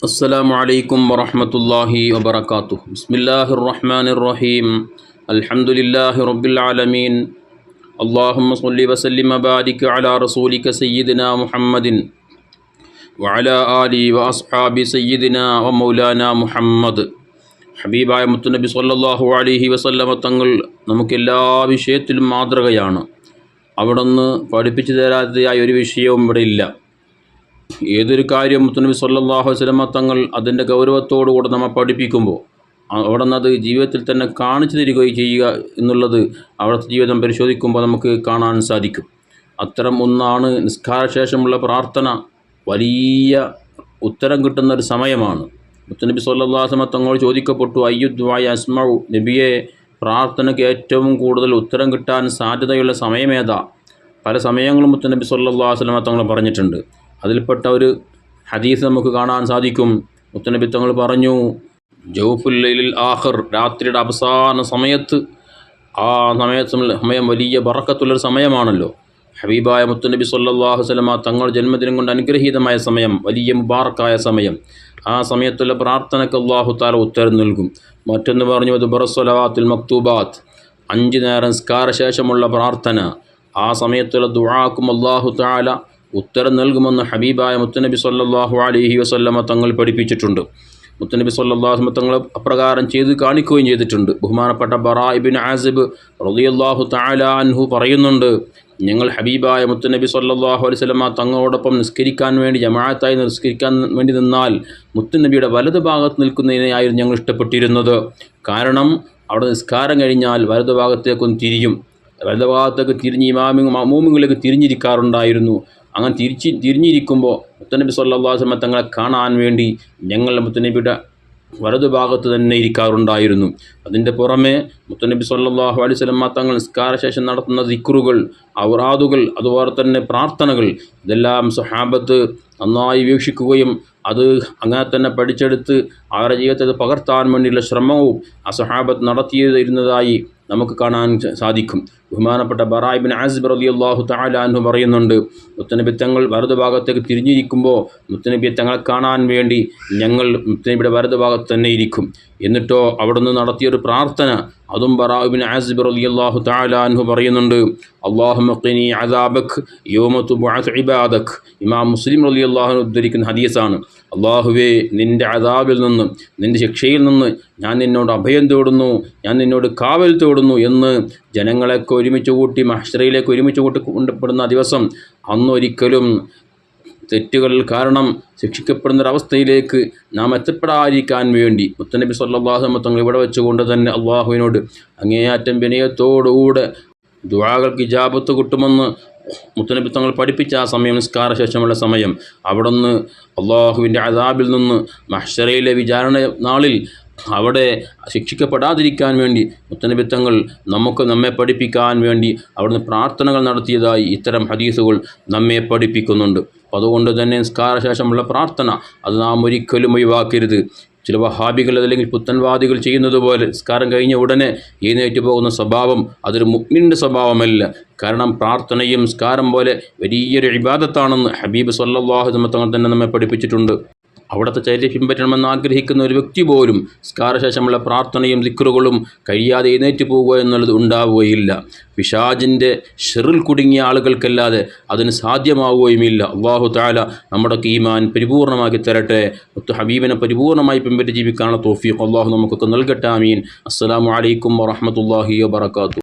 അസ്സലാമു അലൈക്കും വറഹ്മത്തുള്ളാഹി വബറകാതുഹു. ബിസ്മില്ലാഹിർ റഹ്മാനിർ റഹീം. അൽഹംദുലില്ലാഹി റബ്ബിൽ ആലമീൻ. അല്ലാഹുമ്മ സ്വല്ലി വസല്ലിം വബാരിക് അലാ റസൂലിക സയ്യിദിനാ മുഹമ്മദിൻ വഅലാ ആലിഹി വഅസ്ഹാബി സയ്യിദിനാ വമൗലാനാ മുഹമ്മദ്. ഹബീബായ മുത്തുനബി സ്വല്ലല്ലാഹു അലൈഹി വസല്ലമ തങ്ങൾ നമുക്കെല്ലാ വിഷയത്തിലും മാതൃകയാണ്. അവിടുന്ന് പഠിപ്പിച്ചു തരാത്തതായ ഒരു വിഷയവും ഇവിടെ ഇല്ല. ഏതൊരു കാര്യം മുത്തുനബി സ്വല്ലല്ലാഹു അലൈഹി വസല്ലമ തങ്ങൾ അതിൻ്റെ ഗൗരവത്തോടുകൂടെ നമ്മെ പഠിപ്പിക്കുമ്പോൾ അവിടെ നിന്ന് അത് ജീവിതത്തിൽ തന്നെ കാണിച്ചു തരികയും ചെയ്യുക എന്നുള്ളത് അവിടുത്തെ ജീവിതം പരിശോധിക്കുമ്പോൾ നമുക്ക് കാണാൻ സാധിക്കും. അത്തരം ഒന്നാണ് നിസ്കാരശേഷമുള്ള പ്രാർത്ഥന. വലിയ ഉത്തരം കിട്ടുന്ന ഒരു സമയമാണ്. മുത്തുനബി സ്വല്ലല്ലാഹു അലൈഹി വസല്ലമ തങ്ങൾ ചോദിക്കപ്പെട്ടു, അയ്യുദ്ദുആഇ അസ്മഉ, നബിയെ പ്രാർത്ഥനയ്ക്ക് ഏറ്റവും കൂടുതൽ ഉത്തരം കിട്ടാൻ സാധ്യതയുള്ള സമയമേതാ? പല സമയങ്ങളും മുത്തുനബി സ്വല്ലല്ലാഹു അലൈഹി വസല്ലമ തങ്ങൾ പറഞ്ഞിട്ടുണ്ട്. അതിൽപ്പെട്ട ഒരു ഹദീസ് നമുക്ക് കാണാൻ സാധിക്കും. മുത്തുനബി തങ്ങൾ പറഞ്ഞു, ജൗഫുൽ ലൈലിൽ ആഖിർ, രാത്രിയുടെ അവസാന സമയത്ത്, ആ സമയം വലിയ ബറക്കത്തുള്ളൊരു സമയമാണല്ലോ. ഹബീബായ മുത്തുനബി സ്വല്ലല്ലാഹു അലൈഹി വസല്ലമ തങ്ങൾ ജന്മദിനം കൊണ്ട് അനുഗ്രഹീതമായ സമയം, വലിയ മുബാറക്കായ സമയം. ആ സമയത്തുള്ള പ്രാർത്ഥനയ്ക്ക് അല്ലാഹു തആല ഉത്തരം നൽകും. മറ്റൊന്ന് പറഞ്ഞു, അത് ബറസ്സലാത്തുൽ മക്തൂബാത്ത്, 5 നേരം നിസ്കാരശേഷമുള്ള പ്രാർത്ഥന. ആ സമയത്തുള്ള ദുആക്കും അല്ലാഹു തആല ഉത്തരം നൽകുമെന്ന് ഹബീബായ മുത്തുനബി സ്വല്ലല്ലാഹു അലൈഹി വസല്ലമ തങ്ങൾ പഠിപ്പിച്ചിട്ടുണ്ട്. മുത്തുനബി സ്വല്ലല്ലാഹു അലൈഹി വസല്ലമ തങ്ങൾ അപ്രകാരം ചെയ്ത് കാണിക്കുകയും ചെയ്തിട്ടുണ്ട്. ബഹുമാനപ്പെട്ട ബറാ ഇബ്നു ആസിബ് റളിയല്ലാഹു തആല അൻഹു പറയുന്നുണ്ട്, ഞങ്ങൾ ഹബീബായ മുത്തുനബി സ്വല്ലല്ലാഹു അലൈഹി വസല്ലമ തങ്ങളോടൊപ്പം നിസ്കരിക്കാൻ വേണ്ടി, ജമാഅത്തായി നിസ്കരിക്കാൻ വേണ്ടി നിന്നാൽ മുത്തുനബിയുടെ വലതു ഭാഗത്ത് നിൽക്കുന്നതിനായിരുന്നു ഞങ്ങൾ ഇഷ്ടപ്പെട്ടിരുന്നത്. കാരണം അവിടെ നിസ്കാരം കഴിഞ്ഞാൽ വലതു ഭാഗത്തേക്കൊന്ന് തിരിയും. വലതു ഭാഗത്തേക്ക് തിരിഞ്ഞ് മഅ്മൂമിങ്ങളിലേക്ക് തിരിഞ്ഞിരിക്കാറുണ്ടായിരുന്നു. അങ്ങനെ തിരിഞ്ഞിരിക്കുമ്പോൾ മുത്തുനബി സ്വല്ലല്ലാഹു അലൈഹി വസല്ലമ തങ്ങളെ കാണാൻ വേണ്ടി ഞങ്ങൾ മുത്തുനബിയുടെ വലതുഭാഗത്ത് തന്നെ ഇരിക്കാറുണ്ടായിരുന്നു. അതിൻ്റെ പുറമെ മുത്തുനബി സ്വല്ലല്ലാഹു അലൈഹി വസല്ലമ തങ്ങൾ നിസ്കാരശേഷം നടത്തുന്ന ദിക്റുകൾ, ഔറാദുകൾ, അതുപോലെ തന്നെ പ്രാർത്ഥനകൾ, ഇതെല്ലാം സ്വഹാബത്ത് നന്നായി വീക്ഷിക്കുകയും അത് അങ്ങനെ തന്നെ പഠിച്ചെടുത്ത് അവരുടെ ജീവിതത്തെ പകർത്താൻ വേണ്ടിയുള്ള ശ്രമവും ആ സ്വഹാബത്ത് നടത്തിയിരുന്നതായി നമുക്ക് കാണാൻ സാധിക്കും. ബഹുമാനപ്പെട്ട ബറാ ഇബ്നു ആസിബ് റളിയല്ലാഹു തആല അൻഹു പറയുന്നുണ്ട്, മുത്തുനബി തങ്ങൾ വലതുഭാഗത്തേക്ക് തിരിഞ്ഞിരിക്കുമ്പോൾ മുത്തുനബിയെ തങ്ങളെ കാണാൻ വേണ്ടി ഞങ്ങൾ മുത്തുനബിയുടെ വലതുഭാഗത്ത് തന്നെ ഇരിക്കും. എന്നിട്ടോ അവിടുന്ന് നടത്തിയൊരു പ്രാർത്ഥന, അതും ബറാ ഇബ്നു ആസിബ് റളിയല്ലാഹു തആല അൻഹു പറയുന്നുണ്ട്, അല്ലാഹുമ്മ ഖിനി അദാബക് യൗമ തുബ്അസ് ഇബാദക്. ഇമാം മുസ്ലിം റളിയല്ലാഹു അൻഹു ഉദ്ധരിക്കുന്ന ഹദീസാണ്. അല്ലാഹുവേ, നിൻ്റെ അദാബിൽ നിന്ന്, നിൻ്റെ ശിക്ഷയിൽ നിന്ന് ഞാൻ നിന്നോട് അഭയം തേടുന്നു, ഞാൻ നിന്നോട് കാവൽ തേടുന്നു എന്ന് ജനങ്ങളെയൊക്കെ ഒരുമിച്ച് കൂട്ടി മഹ്ശറിലേക്ക് ഒരുമിച്ച് കൂട്ടി കൊണ്ടുപ്പെടുന്ന ദിവസം, അന്നൊരിക്കലും തെറ്റുകൾ കാരണം ശിക്ഷിക്കപ്പെടുന്നൊരവസ്ഥയിലേക്ക് നാം എത്തപ്പെടാതിരിക്കാൻ വേണ്ടി മുത്തുനബി സ്വല്ലല്ലാഹു അലൈഹി വസല്ലം തങ്ങൾ ഇവിടെ വെച്ചുകൊണ്ട് തന്നെ അള്ളാഹുവിനോട് അങ്ങേയറ്റം വിനയത്തോടുകൂടെ ദുആകൾക്ക് ഇജാബത്ത് കിട്ടുമെന്ന് മുത്തുനബി തങ്ങൾ പഠിപ്പിച്ച ആ സമയം, നിസ്കാരശേഷമുള്ള സമയം, അവിടുന്ന് അള്ളാഹുവിൻ്റെ അദാബിൽ നിന്ന് മഹ്ശറയിലെ വിചാരണ നാളിൽ അവിടെ ശിക്ഷിക്കപ്പെടാതിരിക്കാൻ വേണ്ടി മുത്തുനബി തങ്ങൾ നമ്മെ പഠിപ്പിക്കാൻ വേണ്ടി അവിടുന്ന് പ്രാർത്ഥനകൾ നടത്തിയതായി ഇത്തരം ഹദീസുകൾ നമ്മെ പഠിപ്പിക്കുന്നുണ്ട്. അപ്പോൾ അതുകൊണ്ട് തന്നെ നിസ്കാരശേഷമുള്ള പ്രാർത്ഥന അത് നാം ഒരിക്കലും ഒഴിവാക്കരുത്. ചില വഹാബികൾ അല്ലെങ്കിൽ പുത്തൻവാദികൾ ചെയ്യുന്നത് പോലെ നിസ്കാരം കഴിഞ്ഞ ഉടനെ എഴുന്നേറ്റ് പോകുന്ന സ്വഭാവം അതൊരു മുഅ്മിനിൻ്റെ സ്വഭാവമല്ല. കാരണം പ്രാർത്ഥനയും നിസ്കാരം പോലെ വലിയൊരു ഇബാദത്താണെന്ന് ഹബീബ് സ്വല്ലല്ലാഹു അലൈഹി വസല്ലം തങ്ങൾ തന്നെ നമ്മെ പഠിപ്പിച്ചിട്ടുണ്ട്. അവിടുത്തെ ചര്യ പിൻപറ്റണമെന്ന് ആഗ്രഹിക്കുന്ന ഒരു വ്യക്തി പോലും നിസ്കാരശേഷമുള്ള പ്രാർത്ഥനയും ദിക്റുകളും കഴിയാതെ എഴുന്നേറ്റ് പോവുക എന്നുള്ളത് ഉണ്ടാവുകയില്ല. പിശാചിൻ്റെ ഷെറിൽ കുടുങ്ങിയ ആളുകൾക്കല്ലാതെ അതിന് സാധ്യമാവുകയുമില്ല. അല്ലാഹു തആല നമ്മുടെ ഈമാൻ പരിപൂർണമാക്കി തരട്ടെ. മുത്ത് ഹബീബിനെ പരിപൂർണമായി പിൻപറ്റി ജീവിക്കാനുള്ള തൗഫീഖ് അല്ലാഹു നമുക്കൊക്കെ നൽകട്ടെ. ആമീൻ. അസ്സലാമു അലൈക്കും വറഹ്മത്തുള്ളാഹി വബറകാതുഹു.